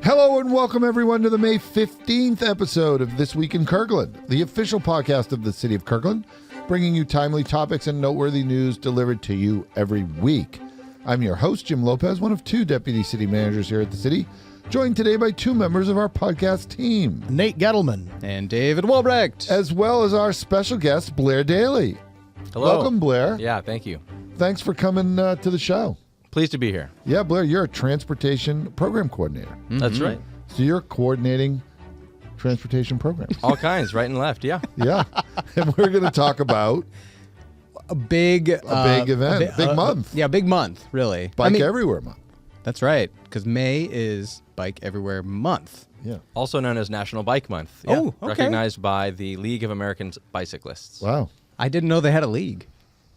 Hello and welcome everyone to the May 15th episode of This Week in Kirkland, the official podcast of the city of Kirkland, bringing you timely topics and noteworthy news delivered to you every week. I'm your host, Jim Lopez, one of two deputy city managers here at the city, joined today by two members of our podcast team, Nate Gettleman and David Walbrecht, as well as our special guest, Blair Daly. Hello. Welcome, Blair. Yeah, thank you. Thanks for coming to the show. Pleased to be here. Yeah, Blair, you're a transportation program coordinator. That's right. So you're coordinating transportation programs. All kinds, right and left, yeah. Yeah. And we're going to talk about a big event, big month. Yeah, big month, really. Bike Everywhere month. That's right, because May is Bike Everywhere month. Yeah. Also known as National Bike Month. Yeah. Oh, okay. Recognized by the League of American Bicyclists. Wow. I didn't know they had a league.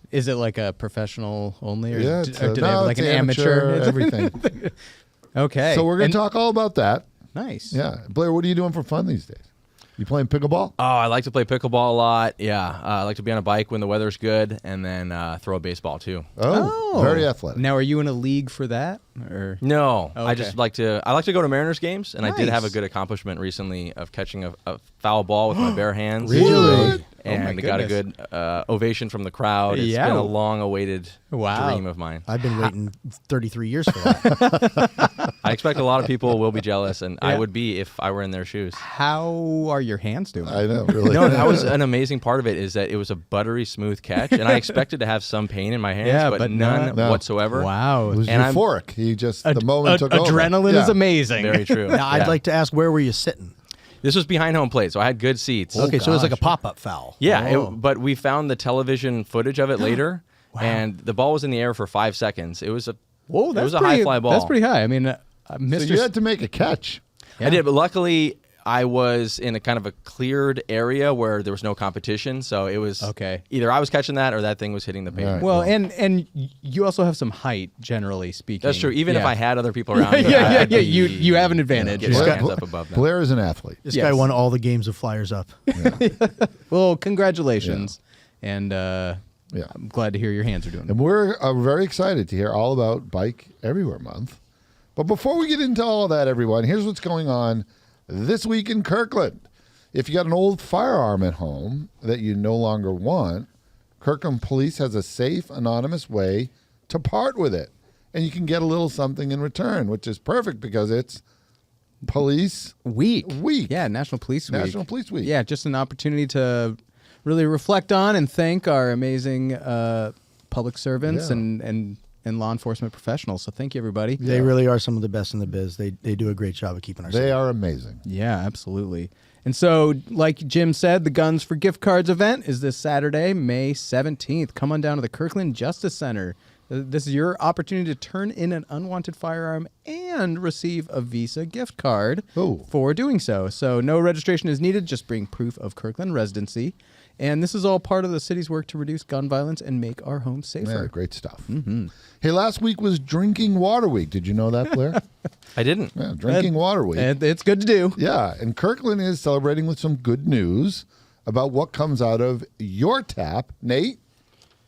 Is it like a professional only, or, Yeah, do they have like an amateur? Everything. Okay. So we're going to talk all about that. Nice. Yeah. Blair, what are you doing for fun these days? You playing pickleball? Oh, I like to play pickleball a lot. Yeah. I like to be on a bike when the weather's good and then throw a baseball too. Oh, very athletic. Now, are you in a league for that? Or No, I Okay. just like to go to Mariners games, and I did have a Nice. good accomplishment recently of catching a foul ball with my bare hands. Really? And Oh my got a goodness. good ovation from the crowd. It's Yeah. been a long-awaited Wow. dream of mine. I've been waiting 33 years for that. I expect a lot of people will be jealous, and I Yeah. would be if I were in their shoes. how are your hands doing? I know, really. No, that was an amazing part of it, is that it was a buttery smooth catch, and I expected to have some pain in my hands, Yeah, but but none no. whatsoever. Wow. It was And I'm- euphoric. He just, the moment took over. Adrenaline Yeah. is amazing. Very true. Now, I'd Yeah. like to ask, where were you sitting? This was behind home plate, so I had good seats. Okay, so it was like a gosh. pop-up foul. Yeah, Oh. but we found the television footage of it later, and the ball was in the air for 5 seconds. It was a Whoa, it that's was a pretty, high fly ball. That's pretty high. I mean, So Mr. you had to make a catch. I did, but luckily I was in a kind of a cleared area where there was no competition, so it was Okay. Either I was catching that or that thing was hitting the pavement. Right. Well, and you also have some height, generally speaking. That's true. Even if Yeah. I had other people around me, yeah, I'd be- you have an advantage. Get Blair, my hands up above them. Blair is an athlete. This Yes. guy won all the games of Flyers Up. Well, congratulations, and Yeah. I'm glad to hear your hands are doing. And we're very excited to hear all about Bike Everywhere month. But before we get into all of that, everyone, here's what's going on this week in Kirkland. If you got an old firearm at home that you no longer want, Kirkland Police has a safe, anonymous way to part with it. And you can get a little something in return, which is perfect because it's Police Week. Yeah, National Police Week. National Police Week. Yeah, just an opportunity to really reflect on and thank our amazing public servants Yeah. and law enforcement professionals. So thank you, everybody. They really are some of the best in the biz. They do a great job of keeping our They city. are amazing. Yeah, absolutely. And so, like Jim said, the Guns for Gift Cards event is this Saturday, May 17th. Come on down to the Kirkland Justice Center. This is your opportunity to turn in an unwanted firearm and receive a Visa gift card Oh. for doing so. So no registration is needed. Just bring proof of Kirkland residency. And this is all part of the city's work to reduce gun violence and make our homes safer. Yeah, great stuff. Hey, last week was Drinking Water Week. Did you know that, Blair? I didn't. Yeah, Drinking Water Week. And it's good to do. Yeah, and Kirkland is celebrating with some good news about what comes out of your tap. Nate,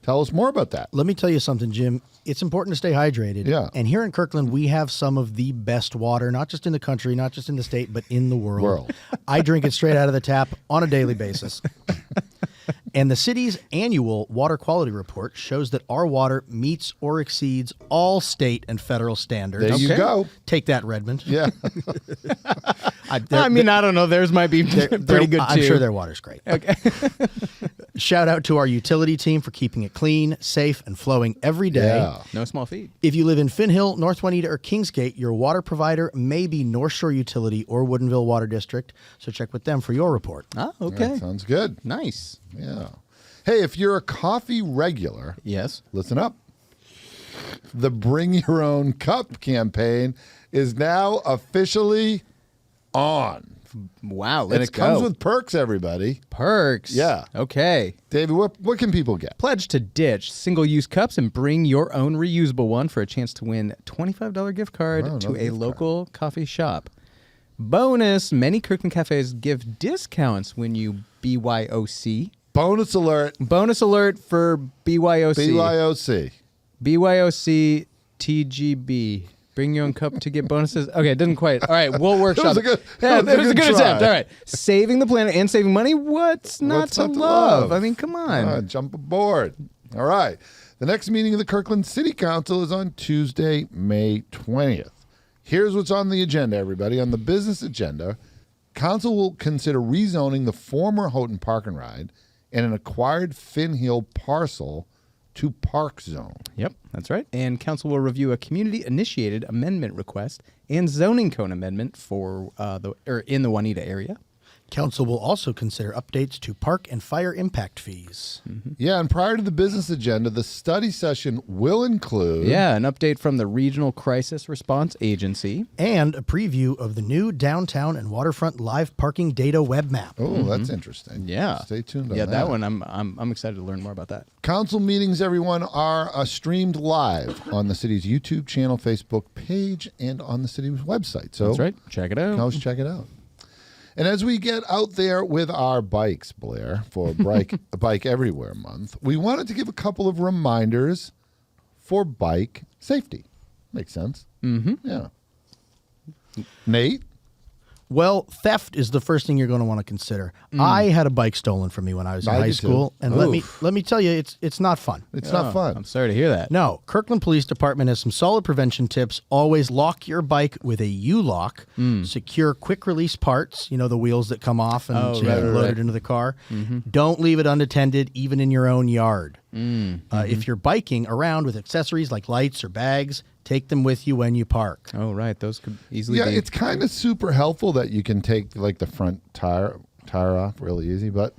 tell us more about that. Let me tell you something, Jim. It's important to stay hydrated. Yeah. And here in Kirkland, we have some of the best water, not just in the country, not just in the state, but in the world. I drink it straight out of the tap on a daily basis. And the city's annual water quality report shows that our water meets or exceeds all state and federal standards. There you Okay. go. Take that, Redmond. Yeah. I don't know. Theirs might be pretty good, I'm too. sure their water's great. Okay. Shout out to our utility team for keeping it clean, safe, and flowing every day. Yeah. No small feat. If you live in Finn Hill, North Juanita, or Kingsgate, your water provider may be North Shore Utility or Woodinville Water District, so check with them for your report. Ah, okay. That sounds good. Nice. Yeah. Hey, if you're a coffee regular, Yes. listen up. The Bring Your Own Cup campaign is now officially on. Wow. Let's And it comes go. with perks, everybody. perks. Yeah. Okay. David, what can people get? Pledge to ditch single-use cups and bring your own reusable one for a chance to win $25 gift card Wow, to no a gift local coffee shop. Bonus, many Kirkland cafes give discounts when you BYOC. Bonus alert. Bonus alert for BYOC. BYOC. BYOC TGB. Bring your own cup to get bonuses. Okay, it didn't quite. All right, we'll workshop. It was a good try. attempt. All right, saving the planet and saving money. What's not to love? I mean, come on. Jump aboard. All right. The next meeting of the Kirkland City Council is on Tuesday, May 20th. Here's what's on the agenda, everybody. On the business agenda, Council will consider rezoning the former Houghton Park and Ride and an acquired Finn Hill parcel to Park Zone. Yep, that's right. And council will review a community-initiated amendment request and zoning code amendment for in the Juanita area. Council will also consider updates to park and fire impact fees. Yeah, and prior to the business agenda, the study session will include... Yeah, an update from the Regional Crisis Response Agency. And a preview of the new downtown and waterfront live parking data web map. Oh, that's interesting. Yeah. Stay tuned on Yeah, that. that one, I'm excited to learn more about that. Council meetings, everyone, are streamed live on the city's YouTube channel, Facebook page, and on the city's website. So That's right. Check it out. Always check it out. And as we get out there with our bikes, Blair, for Bike Everywhere Month, we wanted to give a couple of reminders for bike safety. Makes sense. Mm-hmm. Yeah. Nate? Well, theft is the first thing you're going to want to consider. I had a bike stolen from me when I was in I high did school, too. and let me tell you, it's not fun. It's not fun. I'm sorry to hear that. No, Kirkland Police Department has some solid prevention tips. Always lock your bike with a U-lock. Secure quick-release parts, the wheels that come off and you can load it into the car. Don't leave it unattended, even in your own yard. If you're biking around with accessories like lights or bags, take them with you when you park. Oh, right. Those could easily Yeah, be. it's kind of super helpful that you can take like the front tire off really easy, but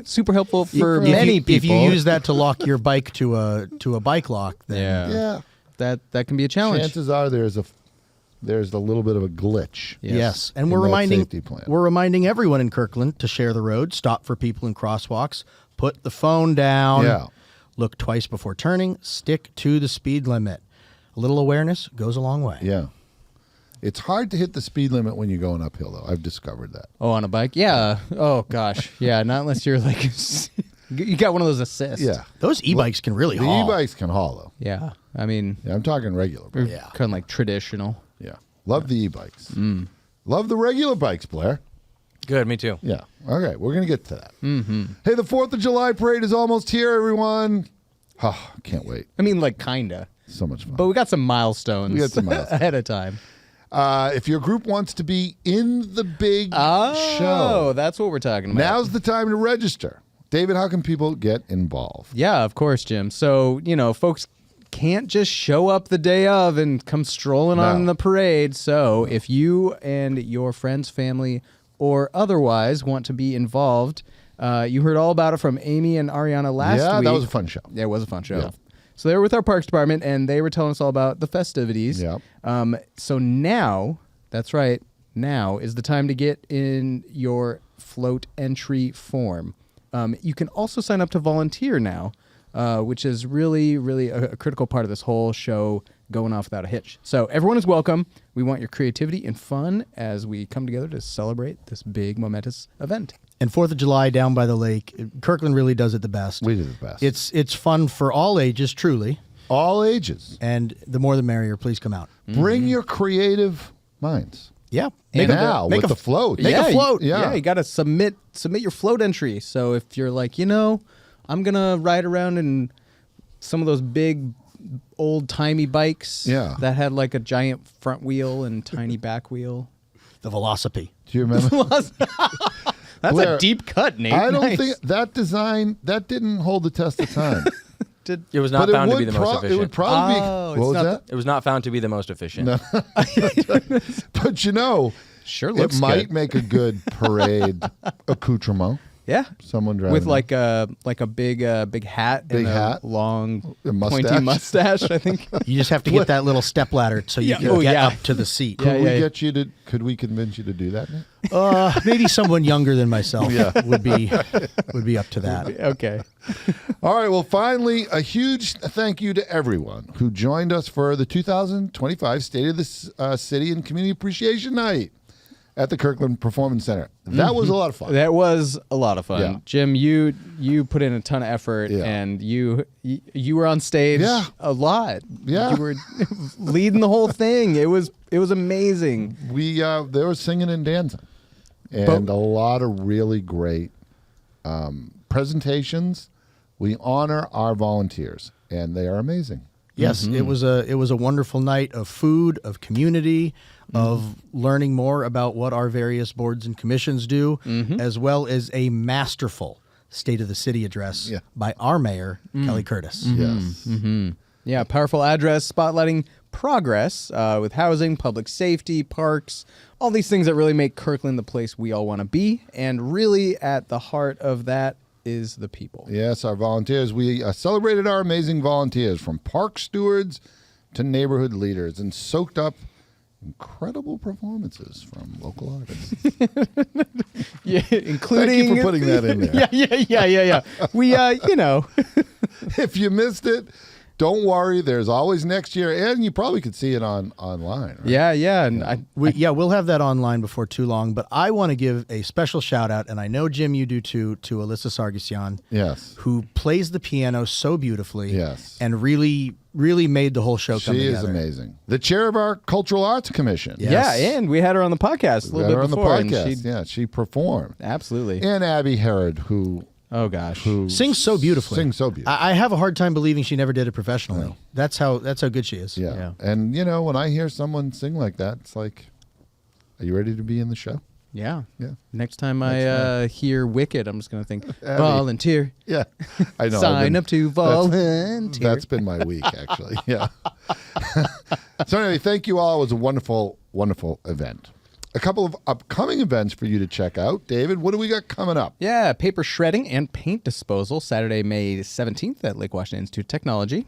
super helpful for If many you- people. If you use that to lock your bike to a bike lock, then yeah. That can be a challenge. chances are there's a little bit of a glitch. yes. And in we're that safety plan. reminding everyone in Kirkland to share the road, stop for people in crosswalks, put the phone down, Yeah. look twice before turning, stick to the speed limit. A little awareness goes a long way. Yeah. It's hard to hit the speed limit when you're going uphill, though. I've discovered that. Oh, on a bike? Yeah. Oh, gosh. Yeah, not unless you're like, you got one of those assists. Yeah. Those e-bikes can really The haul. e-bikes can haul, though. Yeah. I mean, Yeah, I'm talking regular bikes. Yeah. kind of like traditional. Yeah. Love the e-bikes. Love the regular bikes, Blair. Good, me too. Yeah. Okay, we're going to get to that. Hey, the 4th of July parade is almost here, everyone. Oh, can't wait. I mean, like, kind of. So much fun. But we got some milestones, We got some milestones. ahead of time. If your group wants to be in the big Oh, show, that's what we're talking about. now's the time to register. David, how can people get involved? Yeah, of course, Jim. So, folks can't just show up the day of and come strolling on the parade. So, if you and your friends, family, or otherwise want to be involved, you heard all about it from Amy and Ariana last week. Yeah, that was a fun show. Yeah, it was a fun show. Yeah. So they were with our parks department, and they were telling us all about the festivities. Yeah. So now, that's right, now is the time to get in your float entry form. You can also sign up to volunteer now, which is really, really a critical part of this whole show going off without a hitch. So everyone is welcome. We want your creativity and fun as we come together to celebrate this big, momentous event. And 4th of July down by the lake, Kirkland really does it the best. We do the best. It's fun for all ages, truly. all ages. And the more the merrier. Please come out. Bring your creative minds. Yeah. And now with the float. Make a float. Yeah. You got to submit your float entry. So if you're like, I'm going to ride around in some of those big old-timey bikes that had like a giant front wheel and tiny back wheel. The Velocipede. Do you remember? That's Blair, a deep cut, Nate. I don't Nice. think that design, that didn't hold the test of time. It was not But found to would be the most It efficient. would probably be. Oh, What it's was not that? It was not found to be the most efficient. No. But Sure it looks might good. make a good parade accoutrement. Yeah. Someone driving With like a big hat Big and hat. a long A pointy mustache, I think. You just have to get that little step ladder so you Yeah. can Oh, get yeah. up to the seat. Could Yeah, we yeah. get you to? Could we convince you to do that? Nick? Maybe someone younger than myself would be up to that. Okay. All right. Well, finally, a huge thank you to everyone who joined us for the 2025 State of the City and Community Appreciation Night. at the Kirkland Performance Center. That was a lot of fun. That was a lot of fun. Yeah. Jim, you put in a ton of effort, Yeah. and you were on stage a lot. Yeah. You were leading the whole thing. It was amazing. They were singing and dancing, and a lot of really great presentations. We honor our volunteers, and they are amazing. Yes, it was a wonderful night of food, of community, of learning more about what our various boards and commissions do, as well as a masterful State of the City address by our mayor, Kelly Curtis. Yes. Yeah, powerful address spotlighting progress with housing, public safety, parks, all these things that really make Kirkland the place we all want to be. And really at the heart of that is the people. Yes, our volunteers. We celebrated our amazing volunteers, from park stewards to neighborhood leaders, and soaked up incredible performances from local artists. Yeah, including... Thank you for putting that in there. Yeah. We, If you missed it, don't worry. There's always next year, and you probably could see it online. Right? Yeah. And We'll have that online before too long, but I want to give a special shout out, and I know, Jim, you do too, to Alyssa Sargsyan, Yes. who plays the piano so beautifully, Yes. and really made the whole show come She together. is amazing. The chair of our Cultural Arts Commission. Yes. Yeah, and we had her on the podcast a We had little her bit on the before. and podcast. She performed. Absolutely. And Abby Herod, who Oh, gosh. Sings so beautifully. Sings so beautifully. I have a hard time believing she never did it professionally. That's how good she is. Yeah. And, when I hear someone sing like that, it's like, are you ready to be in the show? Yeah. Yeah. Next time I hear Wicked, I'm just going to think, volunteer. Yeah. I know. Sign up to volunteer. That's been my week, actually. Yeah. So anyway, thank you all. It was a wonderful, wonderful event. A couple of upcoming events for you to check out. David, what do we got coming up? Yeah, paper shredding and paint disposal, Saturday, May 17th at Lake Washington Institute of Technology.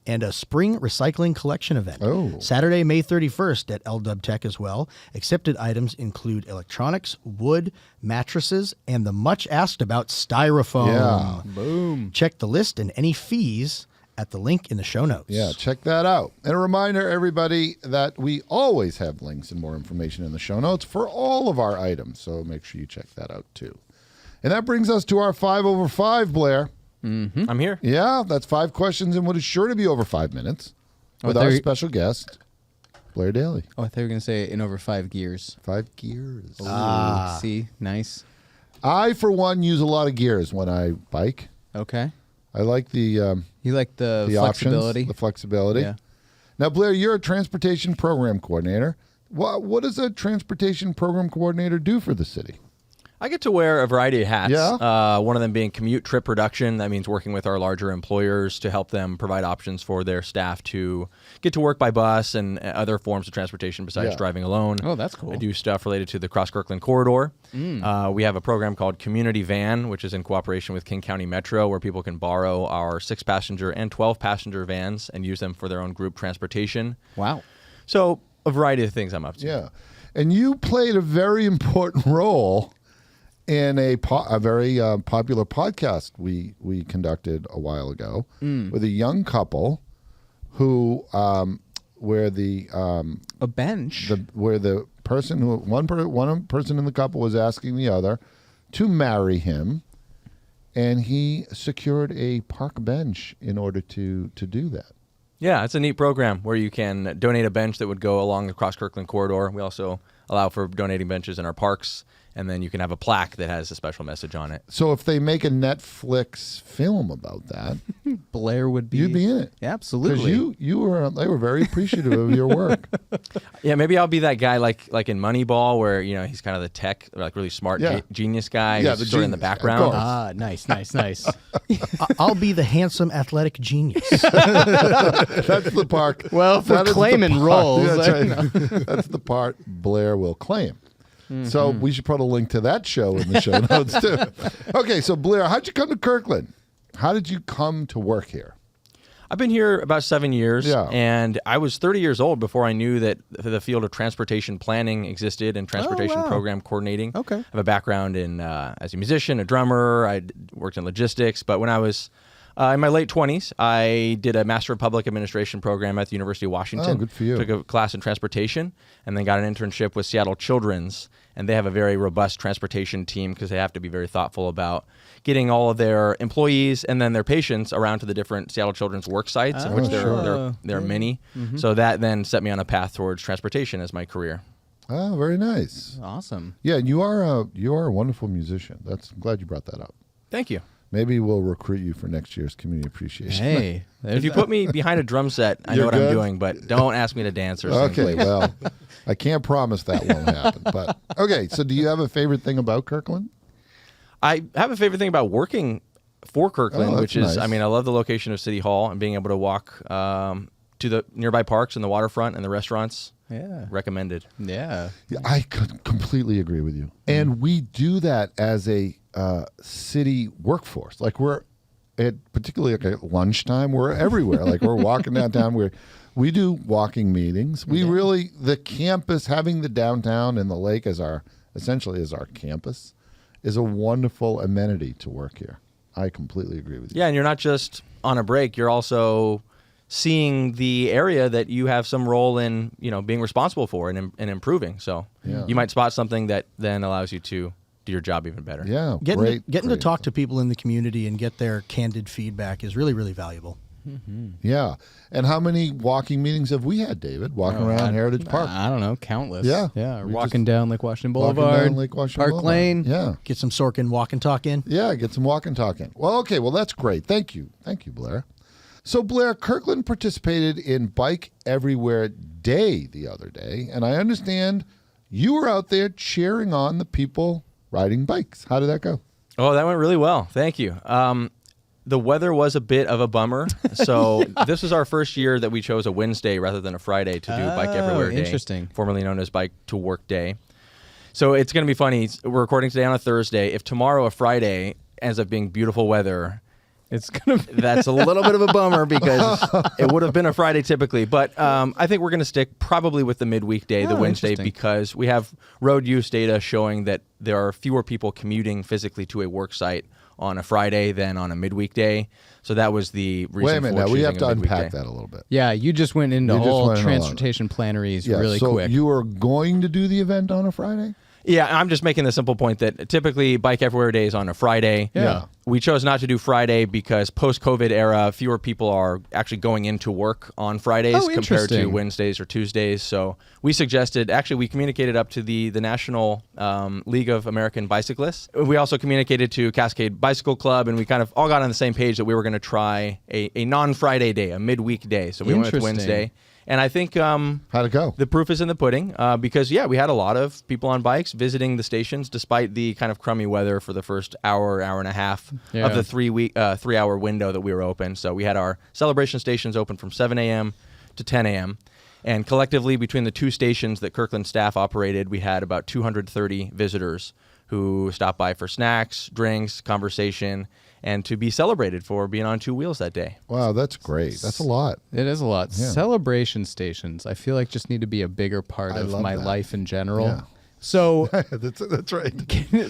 And a spring recycling collection event. Oh. Saturday, May 31st at LW Tech as well. Accepted items include electronics, wood, mattresses, and the much asked about styrofoam. Yeah. Boom. Check the list and any fees at the link in the show notes. Yeah, check that out. And a reminder, everybody, that we always have links and more information in the show notes for all of our items. So make sure you check that out, too. And that brings us to our 5 over 5, Blair. I'm here. Yeah, that's 5 questions in what is sure to be over 5 minutes with our special guest, Blair Daly. Oh, I thought you were going to say in over 5 gears. 5 gears. See? Nice. I, for one, use a lot of gears when I bike. Okay. I like the You like the options, flexibility? the flexibility. Yeah. Now, Blair, you're a transportation program coordinator. What does a transportation program coordinator do for the city? I get to wear a variety of hats. Yeah. One of them being commute trip reduction. That means working with our larger employers to help them provide options for their staff to get to work by bus and other forms of transportation besides driving alone. Oh, that's cool. I do stuff related to the Cross-Kirkland corridor. We have a program called Community Van, which is in cooperation with King County Metro, where people can borrow our 6-passenger and 12-passenger vans and use them for their own group transportation. Wow. So a variety of things I'm up to. Yeah. And you played a very important role in a very popular podcast we conducted a while ago with a young couple who where the A bench. where the person who one person in the couple was asking the other to marry him, and he secured a park bench in order to do that. Yeah, it's a neat program where you can donate a bench that would go along the Cross-Kirkland corridor. We also allow for donating benches in our parks, and then you can have a plaque that has a special message on it. So if they make a Netflix film about that, Blair would be. you'd be in it. Yeah, absolutely. Because they were very appreciative of your work. Yeah, maybe I'll be that guy like in Moneyball, where he's kind of the tech, like really smart genius guy. Yeah, who's the sort of in the genius, of background. course. Nice. I'll be the handsome athletic genius. That's the part. Well, if we're that is the claiming part- roles, That's, right. That's the part Blair will claim. So we should put a link to that show in the show notes too. Okay, so Blair, how'd you come to Kirkland? How did you come to work here? I've been here about 7 years, Yeah. and I was 30 years old before I knew that the field of transportation planning existed and transportation wow. program coordinating. Okay. I have a background in as a musician, a drummer. I worked in logistics, but when I was In my late 20s, I did a Master of Public Administration program at the University of Washington. Oh, good for you. Took a class in transportation and then got an internship with Seattle Children's. And they have a very robust transportation team because they have to be very thoughtful about getting all of their employees and then their patients around to the different Seattle Children's work sites, of which there are many. So that then set me on a path towards transportation as my career. Oh, very nice. Awesome. Yeah, and you are a wonderful musician. I'm glad you brought that up. Thank you. Maybe we'll recruit you for next year's community appreciation. Hey, If you put me behind a drum set, I know You're what good? I'm doing, but don't ask me to dance or sing. Okay, please. well, I can't promise that won't happen. But okay, so do you have a favorite thing about Kirkland? I have a favorite thing about working for Kirkland, Oh, which that's is, nice. I mean, I love the location of City Hall and being able to walk to the nearby parks and the waterfront and the restaurants. yeah, Recommended. yeah. Yeah, I could completely agree with you. And we do that as a city workforce. Like particularly like at lunchtime, we're everywhere. Like we're walking downtown. We do walking meetings. We really, the campus, having the downtown and the lake essentially as our campus is a wonderful amenity to work here. I completely agree with you. Yeah, and you're not just on a break, you're also seeing the area that you have some role in, being responsible for and improving. So you might spot something that then allows you to do your job even better. Yeah, Getting to great. talk to people in the community and get their candid feedback is really, really valuable. Yeah. And how many walking meetings have we had, David? Walking around Heritage Park. I don't know, countless. Yeah. yeah. We Walking just- down Lake Washington Walking Boulevard, down Lake Washington Park Boulevard. Lane. Yeah. Get some Sorkin walk and talk in. Yeah, get some walk and talk in. Well, okay, well, that's great. Thank you, Blair. So, Blair, Kirkland participated in Bike Everywhere Day the other day, and I understand you were out there cheering on the people riding bikes. How did that go? Oh, that went really well. Thank you. The weather was a bit of a bummer. So this was our first year that we chose a Wednesday rather than a Friday to do Bike Everywhere Day. Interesting. Formerly known as Bike to Work Day. So it's going to be funny. We're recording today on a Thursday. If tomorrow, a Friday, ends up being beautiful weather, It's gonna. that's a little bit of a bummer because it would have been a Friday typically. But I think we're going to stick probably with the midweek day, the Oh, Wednesday, interesting. because we have road use data showing that there are fewer people commuting physically to a work site on a Friday than on a midweek day. So that was the reason Wait a minute, for now we choosing have to a midweek unpack day. that a little bit. Yeah, you just went into You just all went into a lot of it. transportation planeries Yeah, really so quick. you are going to do the event on a Friday? Yeah, I'm just making the simple point that typically Bike Everywhere Day is on a Friday. Yeah. We chose not to do Friday because post-COVID era, fewer people are actually going into work on Fridays Oh, compared to interesting. Wednesdays or Tuesdays. So we suggested, actually we communicated up to the National League of American Bicyclists. We also communicated to Cascade Bicycle Club, and we kind of all got on the same page that we were going to try a non-Friday day, a midweek day. So we went with Interesting. Wednesday. And I think How'd it go? the proof is in the pudding because, we had a lot of people on bikes visiting the stations despite the kind of crummy weather for the first hour and a half Yeah. of the 3-hour window that we were open. So we had our celebration stations open from 7 a.m. to 10 a.m. And collectively, between the two stations that Kirkland staff operated, we had about 230 visitors who stopped by for snacks, drinks, conversation, and to be celebrated for being on two wheels that day. Wow, that's great. That's a lot. It is a lot. Yeah. Celebration stations, I feel like just need to be a bigger part I of love my that. life in general. Yeah. So, that's right.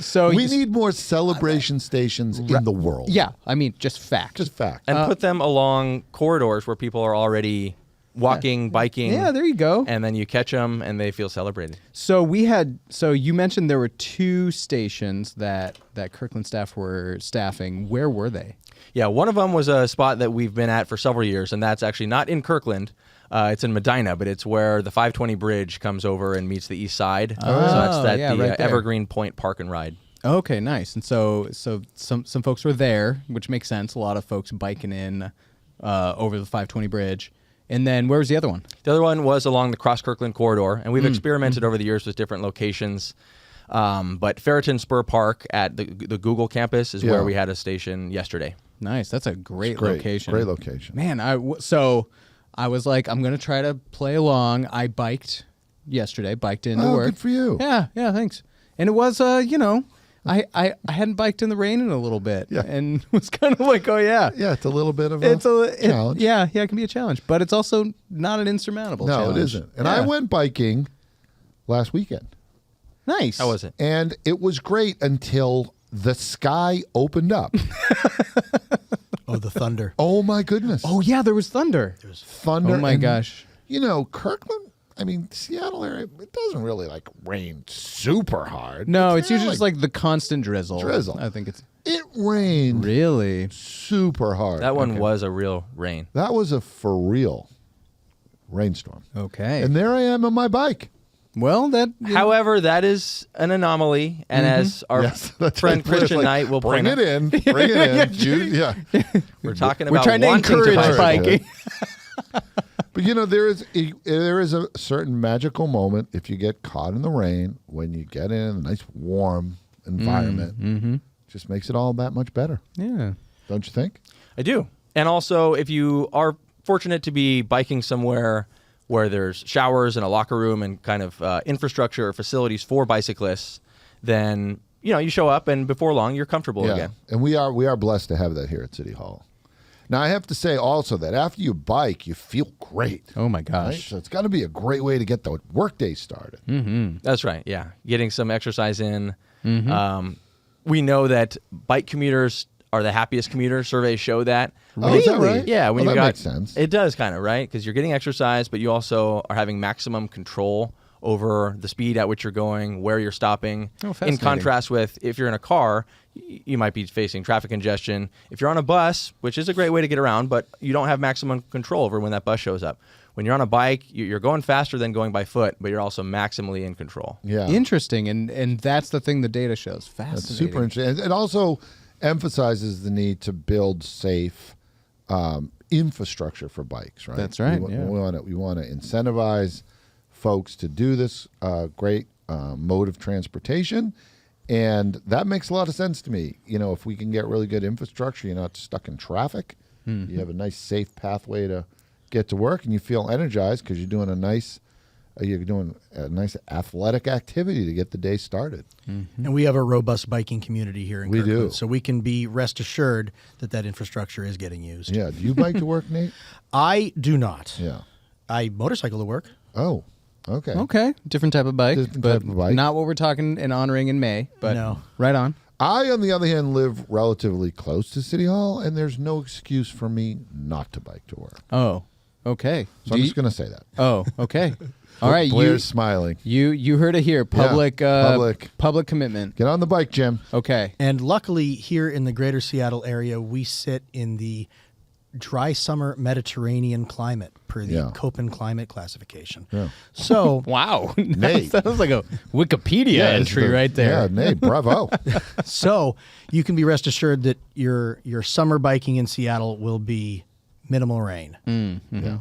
so We need more celebration stations in the world. yeah, I mean, just fact. Just fact. And put them along corridors where people are already walking, biking. yeah, there you go. And then you catch them and they feel celebrated. So you mentioned there were two stations that Kirkland staff were staffing. Where were they? Yeah, one of them was a spot that we've been at for several years, and that's actually not in Kirkland. It's in Medina, but it's where the 520 bridge comes over and meets the east side. So that's at yeah, the right there. Evergreen Point Park and Ride. Okay, nice. And so some folks were there, which makes sense. A lot of folks biking in over the 520 bridge. And then where was the other one? The other one was along the Cross Kirkland corridor, and we've experimented over the years with different locations. But Ferreton Spur Park at the Google campus is Yeah. where we had a station yesterday. Nice. That's a great Great. location. Great location. Man, I was like, I'm gonna try to play along. I biked yesterday, biked into Oh, work. good for you. Yeah, thanks. And it was, I hadn't biked in the rain in a little bit, Yeah. and was kind of like, oh yeah, Yeah, it's a little bit of a challenge. yeah, it can be a challenge, but it's also not an insurmountable No, challenge. it isn't. And Yeah. I went biking last weekend, Nice. How was it? and it was great until the sky opened up. Oh, the thunder. Oh my goodness. Oh yeah, there was thunder. Thunder. Oh my and, gosh. You know, Kirkland, I mean, Seattle area, it doesn't really like rain super hard. No, it's kinda usually just like the constant drizzle. Drizzle. I think it's it rained really. super hard. That one was a real rain. That was a for real rainstorm. Okay. And there I am on my bike. Well, that However, that is an anomaly, and as our Yes, that's friend right. Christian Like, Knight will bring point it out, in. Bring it in. we're talking we're about trying to wanting encourage bike. biking. But you know, there is a certain magical moment if you get caught in the rain when you get in a nice warm environment. Just makes it all that much better, Yeah. don't you think? I do. And also, if you are fortunate to be biking somewhere where there's showers and a locker room and kind of infrastructure or facilities for bicyclists, then you show up and before long you're comfortable again. And we are blessed to have that here at City Hall. Now I have to say also that after you bike, you feel great. Oh my Right? gosh. So it's got to be a great way to get the workday started. That's right. Yeah, getting some exercise in. We know that bike commuters are the happiest commuters. Surveys show that. Oh, is that right? Yeah, when Well, you that got makes sense. it does kind of right because you're getting exercise, but you also are having maximum control over the speed at which you're going, where you're stopping. Oh, in fascinating. contrast with if you're in a car, you might be facing traffic congestion. If you're on a bus, which is a great way to get around, but you don't have maximum control over when that bus shows up. When you're on a bike, you're going faster than going by foot, but you're also maximally in control. Yeah. Interesting, and that's the thing the data shows. Fascinating. That's super interesting. It also emphasizes the need to build safe infrastructure for bikes, right? That's right, We yeah. want to incentivize folks to do this great mode of transportation, and that makes a lot of sense to me. You know, if we can get really good infrastructure, you're not stuck in traffic. You have a nice, safe pathway to get to work, and you feel energized because you're doing a nice athletic activity to get the day started. And we have a robust biking community here in We Kirkland, do. so we can be rest assured that infrastructure is getting used. Yeah. Do you bike to work, Nate? I do not. Yeah. I motorcycle to work. Oh, okay. Okay, different type of bike, Different but type of bike. not what we're talking and honoring in May. But No. right on. I, on the other hand, live relatively close to City Hall, and there's no excuse for me not to bike to work. Oh, okay. So I'm just going to say that. Oh, okay. All right, Blair's smiling. you heard it here. Public public. commitment. Get on the bike, Jim. Okay. And luckily, here in the greater Seattle area, we sit in the dry summer Mediterranean climate per the Yeah. Köppen climate classification. Yeah. So Wow, Nate. that was like a Wikipedia it's entry right there. Yeah, Nate, bravo. So you can be rest assured that your summer biking in Seattle will be minimal rain. Yeah.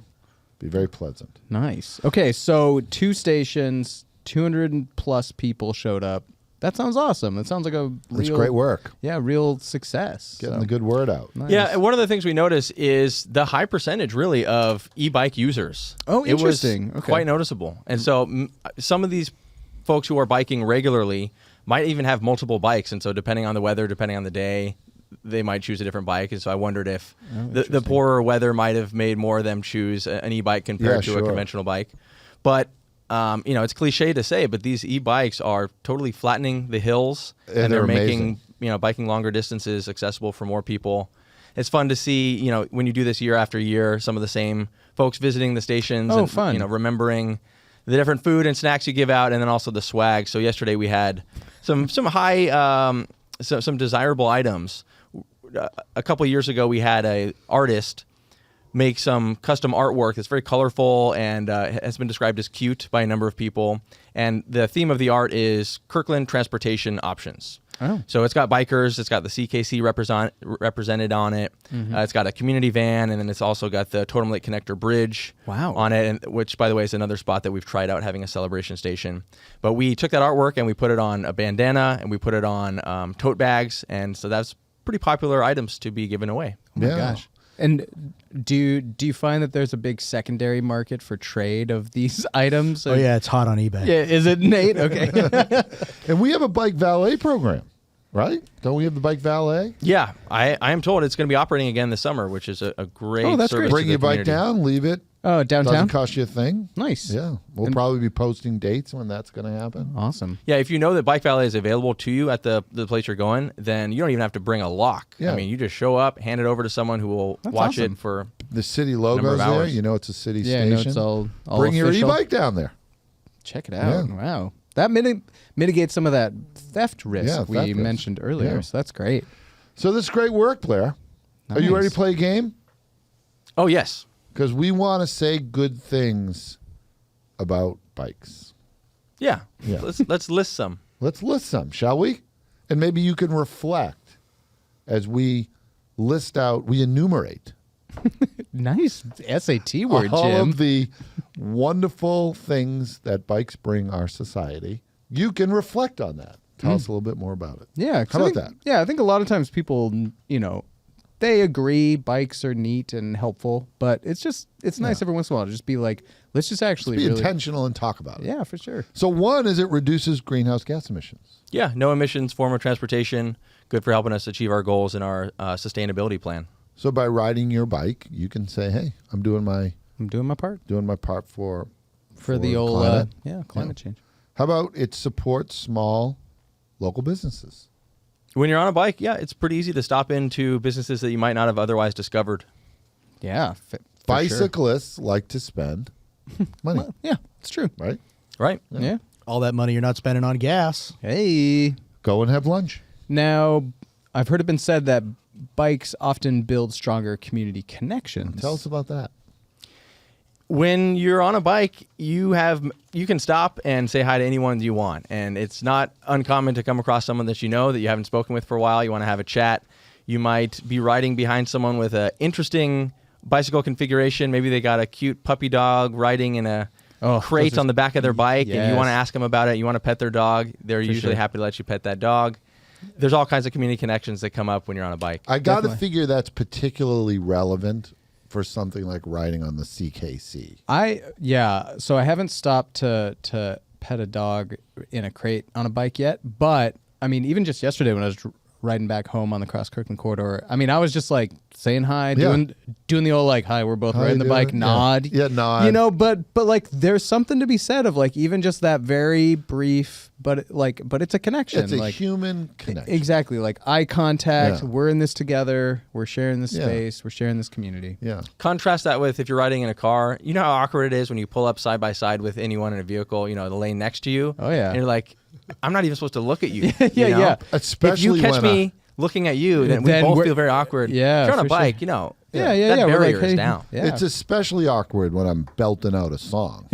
Be very pleasant. Nice. Okay, so 2 stations, 200 plus people showed up. That sounds awesome. That sounds like a It's real, great work. Yeah, real success. Getting So, the good word out. nice. Yeah, and one of the things we notice is the high percentage, really, of e-bike users. Oh, It was interesting. Okay. quite noticeable. And so some of these folks who are biking regularly might even have multiple bikes. And so depending on the weather, depending on the day, they might choose a different bike. And so I wondered if the poorer weather might have made more of them choose an e-bike compared to sure. a conventional bike. But it's cliche to say, but these e-bikes are totally flattening the hills, And they're they're making biking longer distances accessible for more people. It's fun to see, when you do this year after year, some of the same folks visiting the stations Oh, and fun. remembering the different food and snacks you give out, and then also the swag. So yesterday we had some high, some desirable items. A couple of years ago, we had a artist make some custom artwork that's very colorful and has been described as cute by a number of people. And the theme of the art is Kirkland transportation options. Oh. So it's got bikers, it's got the CKC represented on it, it's got a community van, and then it's also got the Totem Lake Connector Bridge Wow. on it, and, which, by the way, is another spot that we've tried out having a celebration station. But we took that artwork and we put it on a bandana and we put it on tote bags, and so that's pretty popular items to be given away. Oh my Yeah. gosh. And do you find that there's a big secondary market for trade of these items? Oh yeah, it's hot on eBay. Yeah, is it, Nate? Okay. And we have a bike valet program, right? Don't we have the bike valet? Yeah, I am told it's going to be operating again this summer, which is a great Oh, that's service great. to Bring the your bike community. down, leave it Oh, downtown? Doesn't cost you a thing. Nice. Yeah. We'll probably be posting dates when that's going to happen. Awesome. Yeah, if you know that bike valet is available to you at the place you're going, then you don't even have to bring a lock. Yeah. I mean, you just show up, hand it over to someone who will watch awesome. it for The city number logo's of there. hours. You know it's a city Yeah, I station. know it's all Bring your official. e-bike down there. Check it out. Yeah. Wow. That mitigates some of that theft risk Yeah, we theft risk. mentioned earlier. Yeah. So that's great. So this is great work, Blair. Are you Nice. ready to play a game? Oh, yes. Because we want to say good things about bikes. Yeah. Yeah. Let's list some. Let's list some, shall we? And maybe you can reflect as we enumerate Nice SAT word, all Jim. of the wonderful things that bikes bring our society. You can reflect on that. Tell us a little bit more about it. Yeah. 'cause How I about think- that? Yeah, I think a lot of times people, they agree bikes are neat and helpful, but it's nice every once in a while to just be like, let's just actually Be really. intentional and talk about it. Yeah, for sure. So one is it reduces greenhouse gas emissions. Yeah, no emissions form of transportation. Good for helping us achieve our goals in our sustainability plan. So by riding your bike, you can say, "Hey, I'm doing my part for the old climate." climate change. How about it supports small local businesses? When you're on a bike, yeah, it's pretty easy to stop into businesses that you might not have otherwise discovered. Yeah, for sure. Bicyclists like to spend money, Yeah, it's true. right? Right? Yeah. All that money you're not spending on gas. Hey. Go and have lunch. Now, I've heard it been said that bikes often build stronger community connections. Tell us about that. When you're on a bike, you can stop and say hi to anyone you want. And it's not uncommon to come across someone that you know that you haven't spoken with for a while. You want to have a chat. You might be riding behind someone with an interesting bicycle configuration. Maybe they got a cute puppy dog riding in a crate on the back of their bike, and you want to ask them about it. You want to pet their dog. They're usually happy to let you pet that dog. There's all kinds of community connections that come up when you're on a bike. I got to figure that's particularly relevant for something like riding on the CKC. So I haven't stopped to pet a dog in a crate on a bike yet, but I mean, even just yesterday when I was riding back home on the Cross Kirkland corridor, I mean, I was just like saying hi, doing the old like, hi, we're both How riding you the bike, doing? nod. Yeah, nod. But like there's something to be said of like even just that very brief, but it's a connection. It's a like, human connection. Exactly. Like eye contact. Yeah. We're in this together. We're sharing this Yeah. space. We're sharing this community. Yeah. Contrast that with if you're riding in a car. You know how awkward it is when you pull up side by side with anyone in a vehicle, the lane next to you. Oh, yeah. And you're like, I'm not even supposed to look at you. Yeah. Especially if you catch when me looking at you, then we Then both we're- feel very awkward. Yeah, If you're on a for sure. bike, Yeah. that We're barrier like, is hey, down. Yeah. It's especially awkward when I'm belting out a song.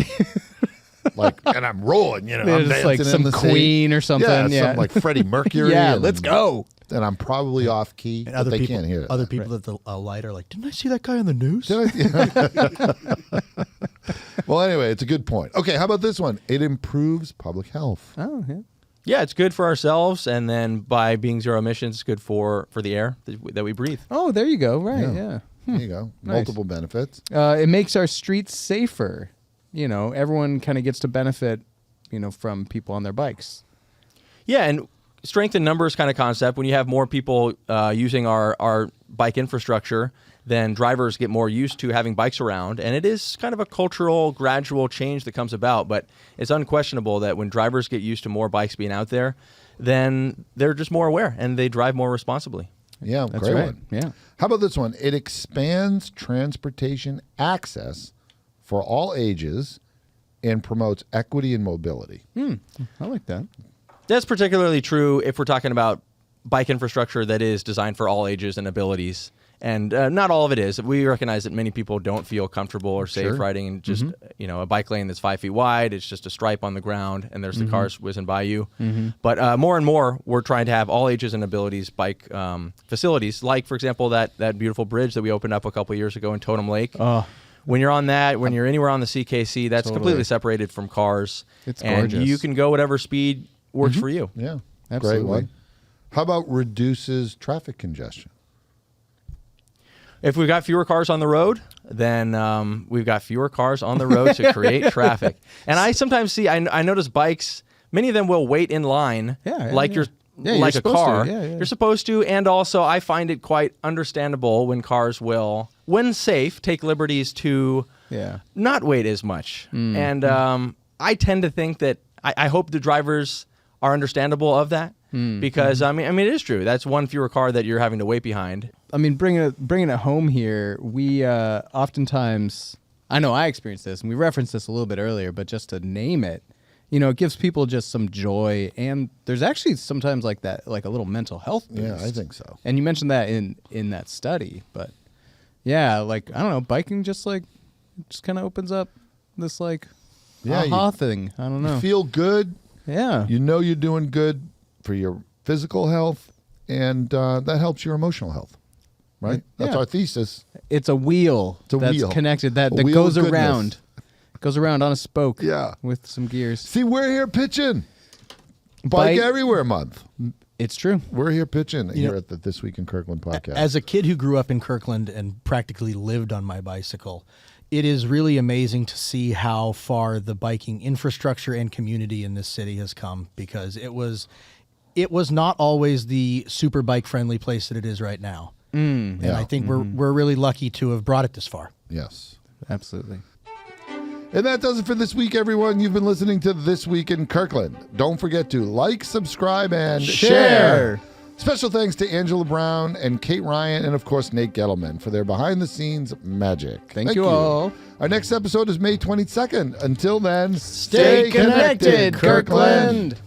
And I'm rolling, I'm There's dancing like in some the seat. Queen or something. Yeah, Yeah. something like Freddie Mercury. Yeah, and- let's go. And I'm probably off key, And but they can't hear it. Other people at the light are like, didn't I see that guy on the news? Well, anyway, it's a good point. Okay, how about this one? It improves public health. Oh, yeah. Yeah, it's good for ourselves, and then by being zero emissions, it's good for the air that we breathe. Oh, there you go. Right. Yeah. Yeah. There you go. Nice. Multiple benefits. It makes our streets safer. Everyone kind of gets to benefit, from people on their bikes. Yeah, and strength in numbers kind of concept. When you have more people using our bike infrastructure, then drivers get more used to having bikes around. And it is kind of a cultural, gradual change that comes about. But it's unquestionable that when drivers get used to more bikes being out there, then they're just more aware and they drive more responsibly. Yeah, That's great right. one. Yeah. How about this one? It expands transportation access for all ages and promotes equity and mobility. I like that. That's particularly true if we're talking about bike infrastructure that is designed for all ages and abilities. And not all of it is. We recognize that many people don't feel comfortable or safe riding in just a bike lane that's 5 feet wide. It's just a stripe on the ground, and there's the cars whizzing by you. But more and more, we're trying to have all ages and abilities bike facilities, like, for example, that beautiful bridge that we opened up a couple years ago in Totem Lake. Oh, When you're on that, when you're anywhere on the CKC, that's completely separated from cars. It's and gorgeous. you can go whatever speed works for you. Yeah, Absolutely. great one. How about reduces traffic congestion? If we've got fewer cars on the road, then we've got fewer cars on the road to create traffic. And I sometimes see, I notice bikes, many of them will wait in line like you're you're like a supposed to. car. Yeah. You're supposed to. And also, I find it quite understandable when cars will when safe, take liberties to not wait as much. And I tend to think that I hope the drivers are understandable of that because I mean it is true. That's one fewer car that you're having to wait behind. I mean, bringing it home here, we oftentimes, I know I experienced this, and we referenced this a little bit earlier, but just to name it, it gives people just some joy, and there's actually sometimes like that, like a little mental health boost. Yeah, I think so. And you mentioned that in that study, but yeah, like, I don't know, biking just kind of opens up this like aha thing. I don't know. You feel good. Yeah. You know you're doing good for your physical health, and that helps your emotional health, right? That's our thesis. It's a wheel that's connected, that goes around. Goes around on a spoke with some gears. See, we're here pitching. Bike Everywhere Month. It's true. We're here pitching here at the This Week in Kirkland podcast. As a kid who grew up in Kirkland and practically lived on my bicycle, it is really amazing to see how far the biking infrastructure and community in this city has come, because it was not always the super bike friendly place that it is right now. And I think we're really lucky to have brought it this far. Yes. Absolutely. And that does it for this week, everyone. You've been listening to This Week in Kirkland. Don't forget to like, subscribe, and share. Special thanks to Angela Brown and Kate Ryan and, of course, Nate Gettleman for their behind-the-scenes magic. Thank you all. Our next episode is May 22nd. Until then, stay connected, Kirkland.